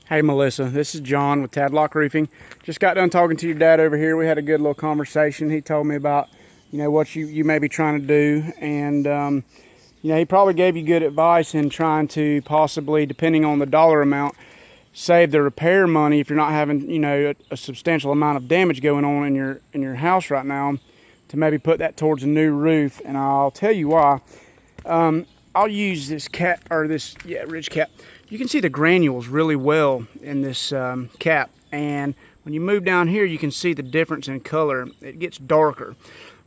Hey Melissa, this is John with Tadlock Roofing. Just got done talking to your dad over here. We had a good little conversation. He told me about, what you may be trying to do, and he probably gave you good advice in trying to possibly, depending on the dollar amount, save the repair money if you're not having, a substantial amount of damage going on in your house right now, to maybe put that towards a new roof. And I'll tell you why. I'll use this ridge cap. You can see the granules really well in this cap, and when you move down here you can see the difference in color. It gets darker.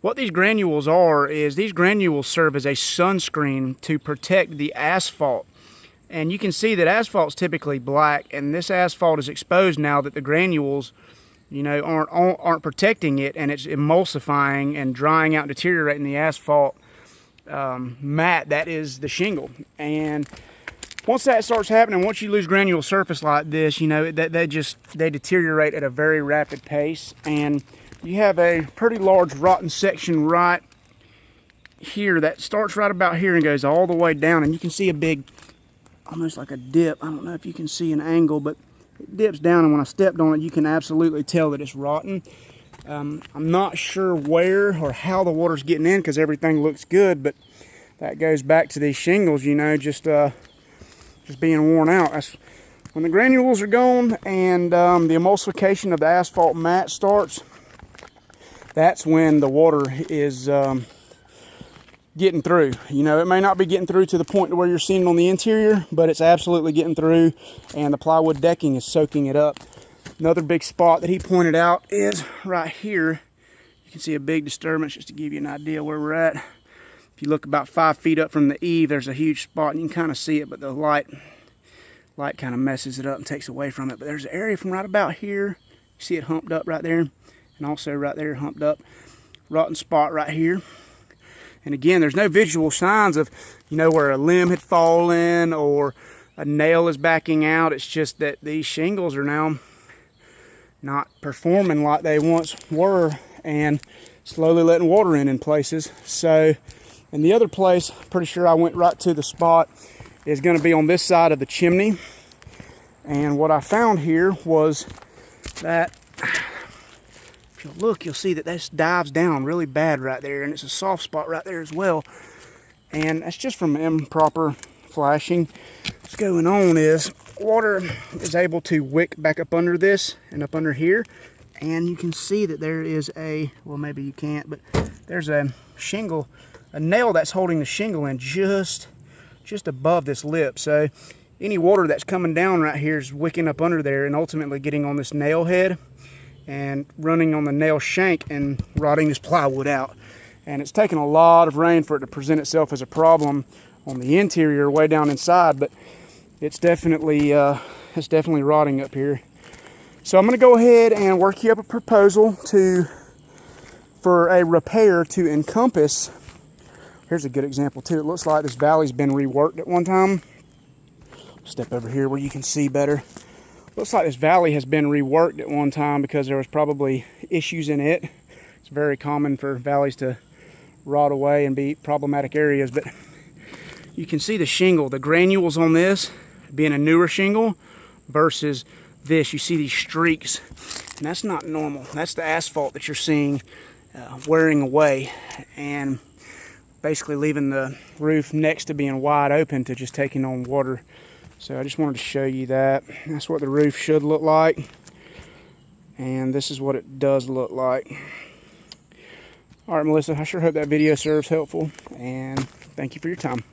What these granules are is these granules serve as a sunscreen to protect the asphalt, and you can see that asphalt's typically black, and this asphalt is exposed now that the granules aren't protecting it, and it's emulsifying and drying out, deteriorating the asphalt mat that is the shingle. And once that starts happening, once you lose granule surface like this, they deteriorate at a very rapid pace, and you have a pretty large rotten section right here that starts right about here and goes all the way down, and you can see a big, almost like a dip. I don't know if you can see an angle, but it dips down, and when I stepped on it, you can absolutely tell that it's rotten. I'm not sure where or how the water's getting in because everything looks good, but that goes back to these shingles, just being worn out. That's when the granules are gone and the emulsification of the asphalt mat starts. That's when the water is getting through. It may not be getting through to the point where you're seeing it on the interior, but it's absolutely getting through, and the plywood decking is soaking it up. Another big spot that he pointed out is right here. You can see a big disturbance, just to give you an idea where we're at. If you look about 5 feet up from the eave, there's a huge spot, and you can kind of see it, but the light kind of messes it up and takes away from it. But there's an area from right about here. You see it humped up right there, and also right there humped up. Rotten spot right here. And again, there's no visual signs of, where a limb had fallen or a nail is backing out. It's just that these shingles are now not performing like they once were, and slowly letting water in places. So, and the other place, pretty sure I went right to the spot, is going to be on this side of the chimney. And what I found here was that, if you look, you'll see that this dives down really bad right there, and it's a soft spot right there as well. And that's just from improper flashing. What's going on is water is able to wick back up under this and up under here, and you can see that there is well, maybe you can't, but there's a shingle, a nail that's holding the shingle in just above this lip. So any water that's coming down right here is wicking up under there and ultimately getting on this nail head and running on the nail shank and rotting this plywood out. And it's taken a lot of rain for it to present itself as a problem on the interior way down inside, but it's definitely rotting up here. So I'm going to go ahead and work you up a proposal for a repair to encompass. Here's a good example too. It looks like this valley's been reworked at one time. Step over here where you can see better. Looks like this valley has been reworked at one time because there was probably issues in it. It's very common for valleys to rot away and be problematic areas, but you can see the shingle, the granules on this being a newer shingle versus this. You see these streaks, and that's not normal. That's the asphalt that you're seeing wearing away and basically leaving the roof next to being wide open to just taking on water. So I just wanted to show you that. That's what the roof should look like, and this is what it does look like. All right, Melissa, I sure hope that video serves helpful, and thank you for your time.